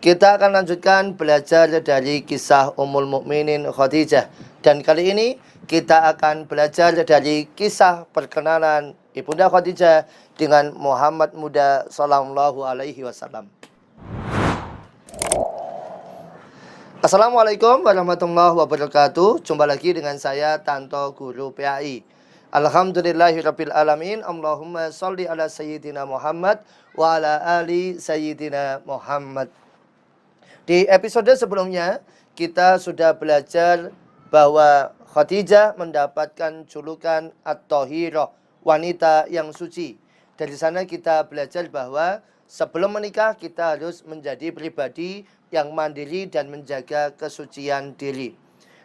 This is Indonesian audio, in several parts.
Kita akan lanjutkan belajar dari kisah Ummul Mukminin Khadijah. Dan kali ini kita akan belajar dari kisah perkenalan Ibunda Khadijah dengan Muhammad Muda Sallallahu Alaihi Wasallam. Assalamualaikum warahmatullahi wabarakatuh. Jumpa lagi dengan saya Tanto Guru PAI. Alhamdulillahirabbil alamin. Allahumma sholli ala sayyidina Muhammad wa ala ali sayyidina Muhammad. Di episode sebelumnya kita sudah belajar bahwa Khadijah mendapatkan julukan At-Thahirah, wanita yang suci. Dari sana kita belajar bahwa sebelum menikah kita harus menjadi pribadi yang mandiri dan menjaga kesucian diri.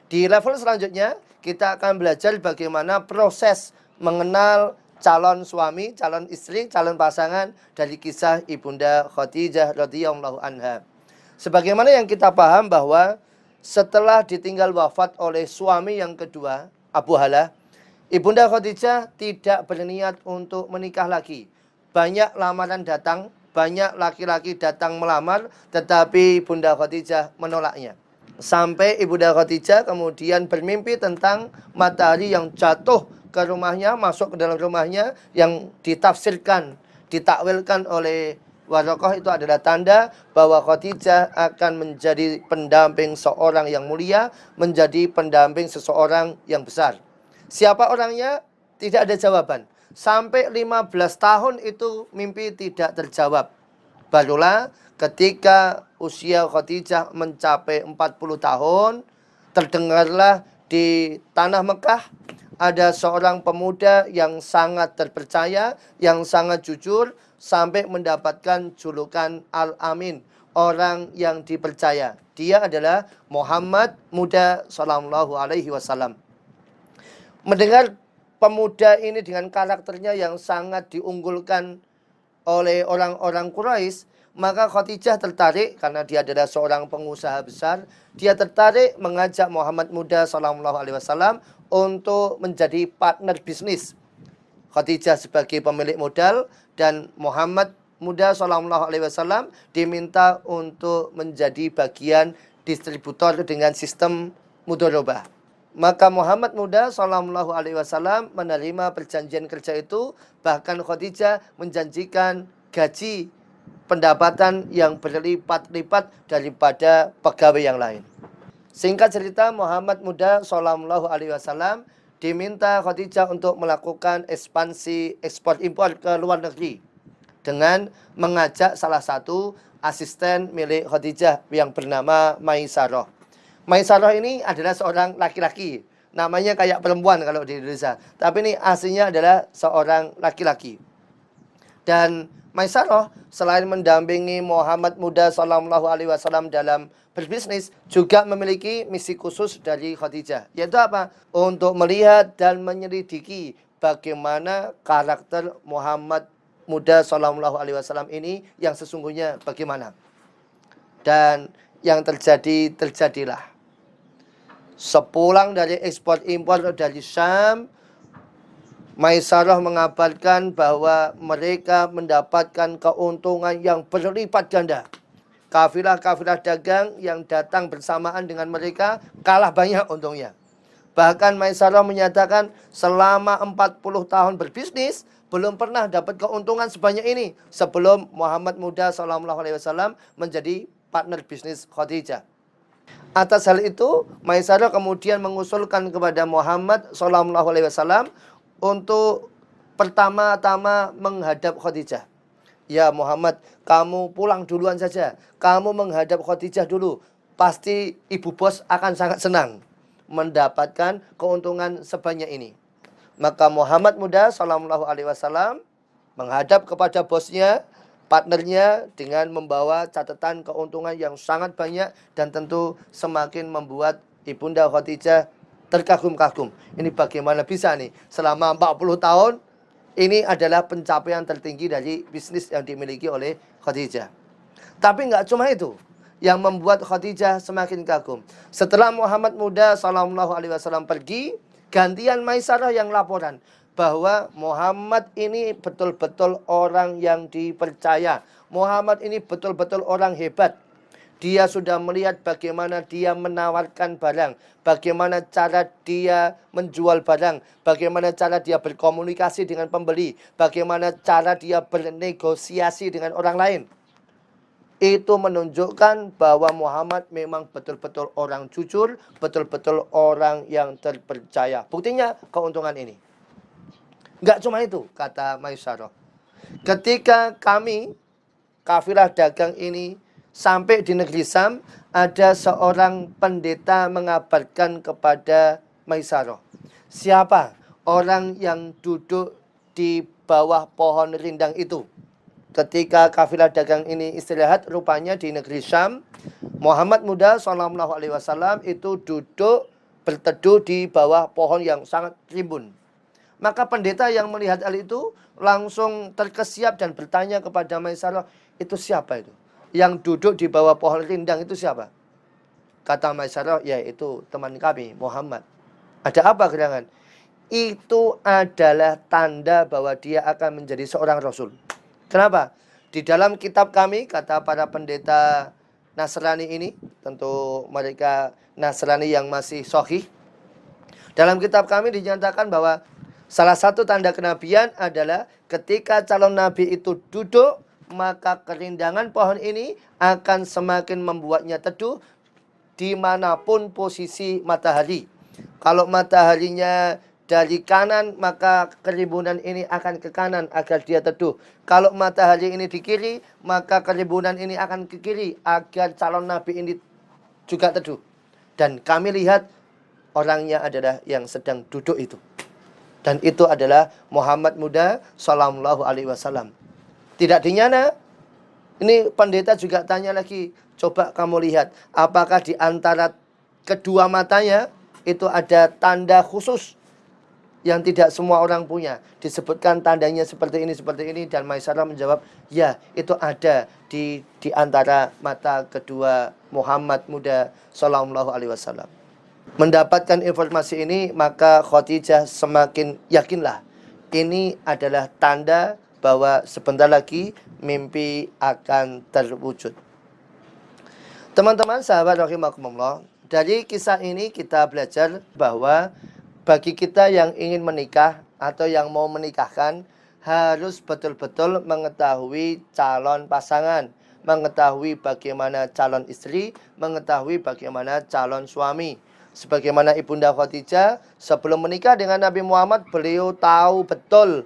Di level selanjutnya kita akan belajar bagaimana proses mengenal calon suami, calon istri, calon pasangan dari kisah Ibunda Khadijah radhiyallahu anha. Sebagaimana yang kita paham bahwa setelah ditinggal wafat oleh suami yang kedua, Abu Halah, Ibunda Khadijah tidak berniat untuk menikah lagi. Banyak lamaran datang, banyak laki-laki datang melamar, tetapi Ibunda Khadijah menolaknya. Sampai Ibunda Khadijah kemudian bermimpi tentang matahari yang jatuh ke rumahnya, masuk ke dalam rumahnya, yang ditafsirkan, ditakwilkan oleh Waraqah itu adalah tanda bahwa Khadijah akan menjadi pendamping seorang yang mulia, menjadi pendamping seseorang yang besar. Siapa orangnya? Tidak ada jawaban. Sampai 15 tahun itu mimpi tidak terjawab. Barulah ketika usia Khadijah mencapai 40 tahun, terdengarlah di tanah Mekah ada seorang pemuda yang sangat terpercaya, yang sangat jujur, sampai mendapatkan julukan Al-Amin, orang yang dipercaya. Dia adalah Muhammad Muda Sallallahu Alaihi Wasallam. Mendengar pemuda ini dengan karakternya yang sangat diunggulkan oleh orang-orang Quraisy, maka Khadijah tertarik karena dia adalah seorang pengusaha besar. Dia tertarik mengajak Muhammad Muda Sallallahu Alaihi Wasallam untuk menjadi partner bisnis. Khadijah sebagai pemilik modal dan Muhammad Muda Sallallahu Alaihi Wasallam diminta untuk menjadi bagian distributor dengan sistem mudharabah. Maka Muhammad Muda Sallallahu Alaihi Wasallam menerima perjanjian kerja itu, bahkan Khadijah menjanjikan gaji pendapatan yang berlipat-lipat daripada pegawai yang lain. Singkat cerita, Muhammad Muda Sallallahu Alaihi Wasallam diminta Khadijah untuk melakukan ekspansi ekspor impor ke luar negeri dengan mengajak salah satu asisten milik Khadijah yang bernama Maisarah. Maisarah ini adalah seorang laki-laki, namanya kayak perempuan kalau di Indonesia, tapi ini aslinya adalah seorang laki-laki. Dan Maisarah selain mendampingi Muhammad Muda Sallallahu Alaihi Wasallam dalam berbisnis, juga memiliki misi khusus dari Khadijah, yaitu apa? Untuk melihat dan menyelidiki bagaimana karakter Muhammad Muda Sallallahu Alaihi Wasallam ini yang sesungguhnya bagaimana. Dan yang terjadilah. Sepulang dari ekspor impor dari Syam, Maisarah mengabarkan bahwa mereka mendapatkan keuntungan yang berlipat ganda. Kafilah-kafilah dagang yang datang bersamaan dengan mereka kalah banyak untungnya. Bahkan Maisarah menyatakan selama 40 tahun berbisnis belum pernah dapat keuntungan sebanyak ini sebelum Muhammad Muda Sallallahu Alaihi Wasallam menjadi partner bisnis Khadijah. Atas hal itu, Maisarah kemudian mengusulkan kepada Muhammad Sallallahu Alaihi Wasallam untuk pertama-tama menghadap Khadijah. Ya Muhammad, kamu pulang duluan saja. Kamu menghadap Khadijah dulu. Pasti ibu bos akan sangat senang mendapatkan keuntungan sebanyak ini. Maka Muhammad Muda Sallallahu Alaihi Wasallam menghadap kepada bosnya, partnernya, dengan membawa catatan keuntungan yang sangat banyak dan tentu semakin membuat Ibunda Khadijah terkagum-kagum. Ini bagaimana bisa nih selama 40 tahun ini adalah pencapaian tertinggi dari bisnis yang dimiliki oleh Khadijah. Tapi nggak cuma itu yang membuat Khadijah semakin kagum. Setelah Muhammad Muda Sallallahu Alaihi Wasallam pergi, gantian Maisarah yang laporan bahwa Muhammad ini betul-betul orang yang dipercaya. Muhammad ini betul-betul orang hebat. Dia sudah melihat bagaimana dia menawarkan barang, bagaimana cara dia menjual barang, bagaimana cara dia berkomunikasi dengan pembeli, bagaimana cara dia bernegosiasi dengan orang lain. Itu menunjukkan bahwa Muhammad memang betul-betul orang jujur, betul-betul orang yang terpercaya. Buktinya keuntungan ini. Enggak cuma itu, kata Maisarah. Ketika kami, kafilah dagang ini, sampai di negeri Sam, ada seorang pendeta mengabarkan kepada Maisarah. Siapa orang yang duduk di bawah pohon rindang itu? Ketika kafilah dagang ini istirahat, rupanya di negeri Syam, Muhammad muda sallallahu alaihi wasallam itu duduk berteduh di bawah pohon yang sangat rimbun. Maka pendeta yang melihat hal itu langsung terkesiap dan bertanya kepada Maisarah, itu siapa itu? Yang duduk di bawah pohon rindang itu siapa? Kata Maisarah, ya itu teman kami, Muhammad. Ada apa gerangan? Itu adalah tanda bahwa dia akan menjadi seorang Rasul. Kenapa? Di dalam kitab kami, kata para pendeta Nasrani ini, tentu mereka Nasrani yang masih sahih. Dalam kitab kami dinyatakan bahwa salah satu tanda kenabian adalah ketika calon nabi itu duduk, maka kerindangan pohon ini akan semakin membuatnya teduh dimanapun posisi matahari. Kalau mataharinya dari kanan, maka kerimbunan ini akan ke kanan agar dia teduh. Kalau matahari ini di kiri, maka kerimbunan ini akan ke kiri agar calon nabi ini juga teduh. Dan kami lihat orangnya adalah yang sedang duduk itu. Dan itu adalah Muhammad muda sallallahu alaihi wasallam. Tidak dinyana. Ini pendeta juga tanya lagi. Coba kamu lihat. Apakah di antara kedua matanya itu ada tanda khusus yang tidak semua orang punya. Disebutkan tandanya seperti ini. Dan Maisarah menjawab, ya itu ada di antara mata kedua Muhammad muda sallallahu alaihi wasallam. Mendapatkan informasi ini, maka Khadijah semakin yakinlah. Ini adalah tanda bahwa sebentar lagi mimpi akan terwujud. Teman-teman sahabat rahimakumullah, dari kisah ini kita belajar bahwa bagi kita yang ingin menikah atau yang mau menikahkan, harus betul-betul mengetahui calon pasangan, mengetahui bagaimana calon istri, mengetahui bagaimana calon suami. Sebagaimana Ibunda Khadijah sebelum menikah dengan Nabi Muhammad, beliau tahu betul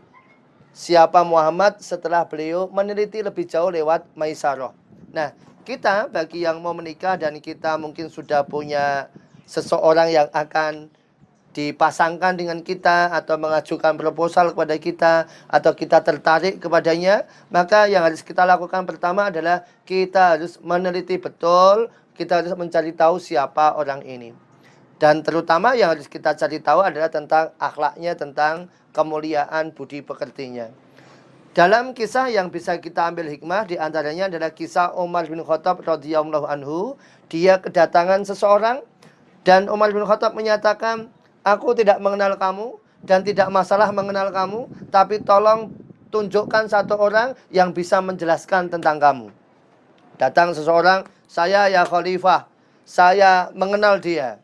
siapa Muhammad setelah beliau meneliti lebih jauh lewat Maisarah. Nah, kita bagi yang mau menikah dan kita mungkin sudah punya seseorang yang akan dipasangkan dengan kita atau mengajukan proposal kepada kita atau kita tertarik kepadanya, maka yang harus kita lakukan pertama adalah kita harus meneliti betul, kita harus mencari tahu siapa orang ini. Dan terutama yang harus kita cari tahu adalah tentang akhlaknya, tentang kemuliaan budi pekertinya. Dalam kisah yang bisa kita ambil hikmah, di antaranya adalah kisah Umar bin Khattab radhiyallahu anhu. Dia kedatangan seseorang dan Umar bin Khattab menyatakan, aku tidak mengenal kamu dan tidak masalah mengenal kamu, tapi tolong tunjukkan satu orang yang bisa menjelaskan tentang kamu. Datang seseorang, saya ya khalifah, saya mengenal dia.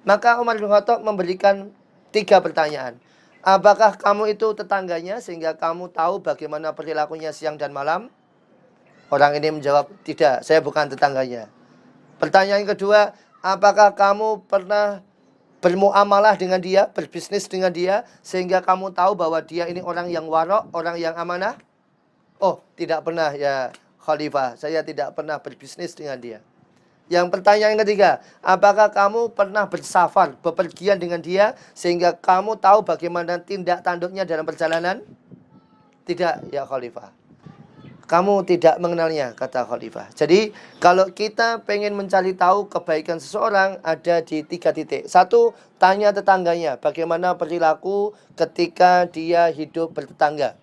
Maka Umar bin Khattab memberikan 3 pertanyaan. Apakah kamu itu tetangganya sehingga kamu tahu bagaimana perilakunya siang dan malam? Orang ini menjawab, tidak, saya bukan tetangganya. Pertanyaan kedua, apakah kamu pernah bermuamalah dengan dia, berbisnis dengan dia, sehingga kamu tahu bahwa dia ini orang yang warok, orang yang amanah? Oh, tidak pernah ya khalifah, saya tidak pernah berbisnis dengan dia. Yang pertanyaan ketiga, apakah kamu pernah bersafar, bepergian dengan dia, sehingga kamu tahu bagaimana tindak tanduknya dalam perjalanan? Tidak, ya khalifah. Kamu tidak mengenalnya, kata khalifah. Jadi, kalau kita pengen mencari tahu kebaikan seseorang, ada di 3 titik. 1, tanya tetangganya, bagaimana perilaku ketika dia hidup bertetangga.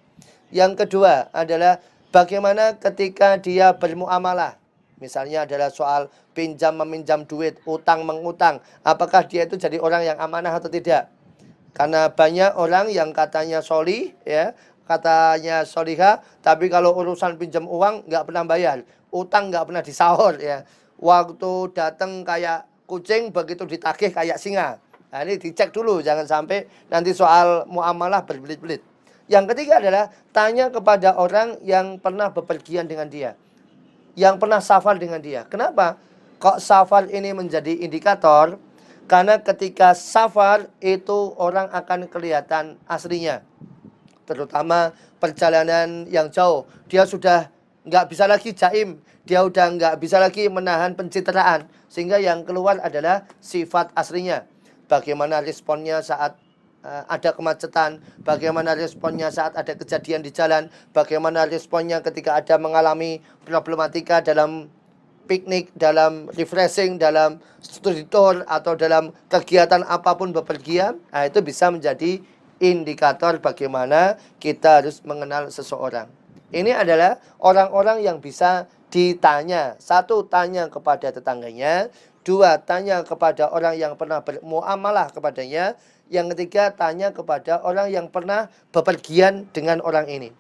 Yang kedua adalah, bagaimana ketika dia bermuamalah. Misalnya adalah soal pinjam meminjam duit, utang mengutang. Apakah dia itu jadi orang yang amanah atau tidak? Karena banyak orang yang katanya solih, ya, katanya solihah, tapi kalau urusan pinjam uang nggak pernah bayar, utang nggak pernah disahur, ya. waktu datang kayak kucing, begitu ditagih kayak singa. Nah, ini dicek dulu, jangan sampai nanti soal muamalah berbelit-belit. Yang ketiga adalah tanya kepada orang yang pernah bepergian dengan dia, yang pernah safar dengan dia. Kenapa kok safar ini menjadi indikator? Karena ketika safar itu orang akan kelihatan aslinya. Terutama perjalanan yang jauh. Dia sudah nggak bisa lagi jaim. Dia udah nggak bisa lagi menahan pencitraan. Sehingga yang keluar adalah sifat aslinya. Bagaimana responnya saat ada kemacetan, bagaimana responnya saat ada kejadian di jalan, bagaimana responnya ketika ada mengalami problematika dalam piknik, dalam refreshing, dalam studi tour, atau dalam kegiatan apapun bepergian. Nah, itu bisa menjadi indikator bagaimana kita harus mengenal seseorang. Ini adalah orang-orang yang bisa ditanya. Satu, tanya kepada tetangganya. Dua, tanya kepada orang yang pernah bermuamalah kepadanya. Yang ketiga, tanya kepada orang yang pernah bepergian dengan orang ini.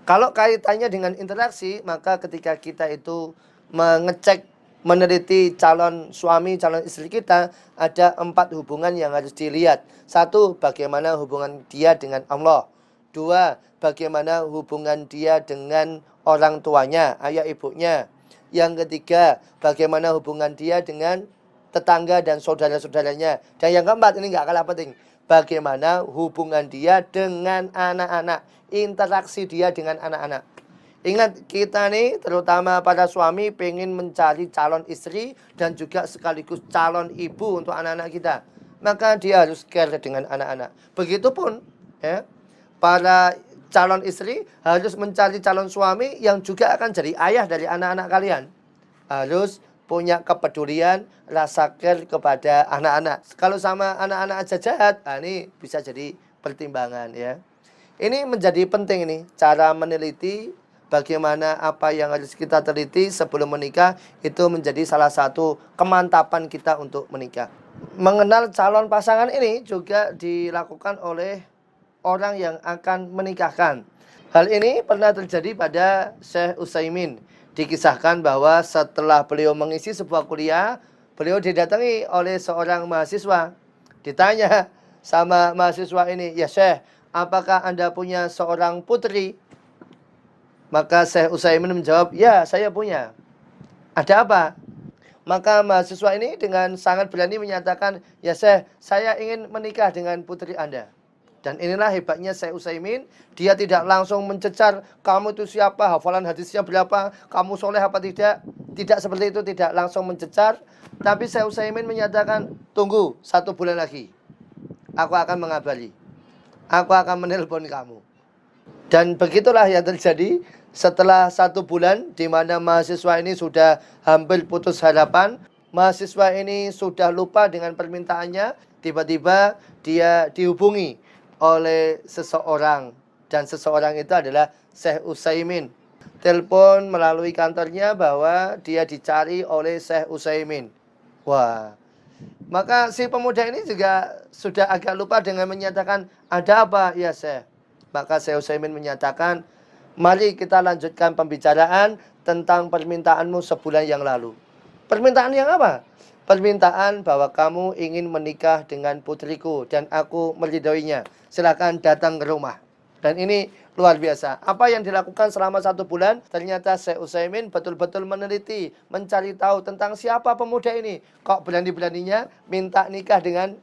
Kalau kaitannya dengan interaksi, maka ketika kita itu mengecek, meneliti calon suami, calon istri kita, ada 4 hubungan yang harus dilihat. 1, bagaimana hubungan dia dengan Allah. 2, bagaimana hubungan dia dengan orang tuanya, ayah ibunya. Yang ketiga, bagaimana hubungan dia dengan tetangga dan saudara-saudaranya. Dan yang keempat, ini nggak kalah penting, bagaimana hubungan dia dengan anak-anak, interaksi dia dengan anak-anak. Ingat, kita nih terutama para suami pengen mencari calon istri dan juga sekaligus calon ibu untuk anak-anak kita. Maka dia harus care dengan anak-anak. Begitupun ya, para calon istri harus mencari calon suami yang juga akan jadi ayah dari anak-anak kalian. Harus punya kepedulian, rasa care kepada anak-anak. Kalau sama anak-anak aja jahat, nah ini bisa jadi pertimbangan ya. Ini menjadi penting ini, cara meneliti bagaimana apa yang harus kita teliti sebelum menikah, itu menjadi salah satu kemantapan kita untuk menikah. Mengenal calon pasangan ini juga dilakukan oleh orang yang akan menikahkan. Hal ini pernah terjadi pada Syekh Utsaimin. Dikisahkan bahwa setelah beliau mengisi sebuah kuliah, beliau didatangi oleh seorang mahasiswa. Ditanya sama mahasiswa ini, "Ya Syekh, apakah Anda punya seorang putri?" Maka Syekh Utsaimin menjawab, "Ya, saya punya." "Ada apa?" Maka mahasiswa ini dengan sangat berani menyatakan, "Ya Syekh, saya ingin menikah dengan putri Anda." Dan inilah hebatnya Syekh Utsaimin, dia tidak langsung mencecar, "Kamu itu siapa, hafalan hadisnya berapa, kamu soleh apa tidak." Tidak seperti itu, tidak langsung mencecar. Tapi Syekh Utsaimin menyatakan, "Tunggu 1 bulan lagi, aku akan mengabari, aku akan menelpon kamu." Dan begitulah yang terjadi. Setelah 1 bulan, di mana mahasiswa ini sudah hampir putus harapan, mahasiswa ini sudah lupa dengan permintaannya, tiba-tiba dia dihubungi oleh seseorang. Dan seseorang itu adalah Syekh Utsaimin. Telepon melalui kantornya bahwa dia dicari oleh Syekh Utsaimin. Wah, maka si pemuda ini juga sudah agak lupa dengan menyatakan, "Ada apa ya Syekh?" Maka Syekh Utsaimin menyatakan, "Mari kita lanjutkan pembicaraan tentang permintaanmu sebulan yang lalu." "Permintaan yang apa?" "Permintaan bahwa kamu ingin menikah dengan putriku dan aku meridhoinya. Silakan datang ke rumah." Dan ini luar biasa. Apa yang dilakukan selama 1 bulan, ternyata Syekh Utsaimin betul-betul meneliti, mencari tahu tentang siapa pemuda ini. Kok berani-beraninya minta nikah dengan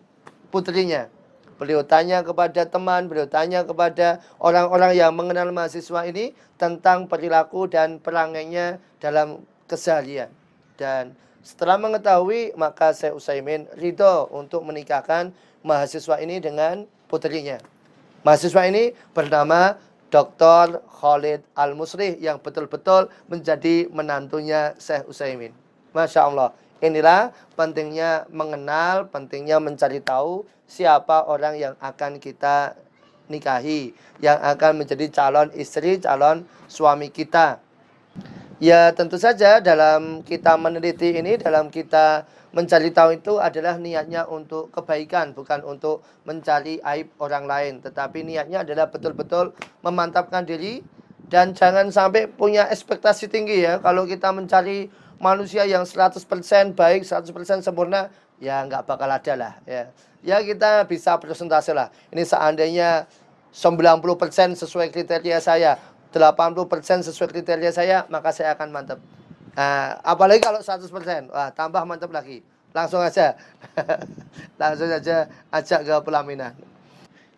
putrinya. Beliau tanya kepada teman, beliau tanya kepada orang-orang yang mengenal mahasiswa ini tentang perilaku dan perangainya dalam keseharian. Dan setelah mengetahui, maka Syekh Utsaimin ridho untuk menikahkan mahasiswa ini dengan putrinya. Mahasiswa ini bernama Dr. Khalid Al-Musrih yang betul-betul menjadi menantunya Syekh Utsaimin. Masya Allah. Inilah pentingnya mengenal, pentingnya mencari tahu siapa orang yang akan kita nikahi, yang akan menjadi calon istri, calon suami kita. Ya tentu saja dalam kita meneliti ini, dalam kita mencari tahu itu adalah niatnya untuk kebaikan, bukan untuk mencari aib orang lain. Tetapi niatnya adalah betul-betul memantapkan diri dan jangan sampai punya ekspektasi tinggi ya. Kalau kita mencari manusia yang 100% baik, 100% sempurna, ya nggak bakal ada lah. Ya kita bisa presentase lah. Ini seandainya 90% sesuai kriteria saya, 80% sesuai kriteria saya, maka saya akan mantap. Nah, apalagi kalau 100%, wah tambah mantap lagi. Langsung aja, langsung aja ajak ke pelaminan.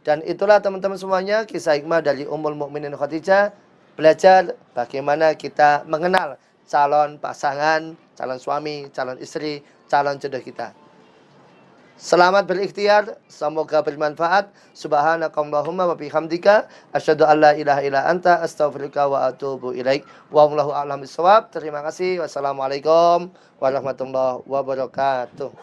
Dan itulah teman-teman semuanya kisah hikmah dari Ummul Mukminin Khadijah. Belajar bagaimana kita mengenal calon pasangan, calon suami, calon istri, calon jodoh kita. Selamat berikhtiar, semoga bermanfaat. Subhanakallahumma wa bihamdika asyhadu an la ilaha illa anta astaghfiruka wa atubu ilaik. Wallahu a'lam bishawab. Terima kasih. Wassalamualaikum warahmatullahi wabarakatuh.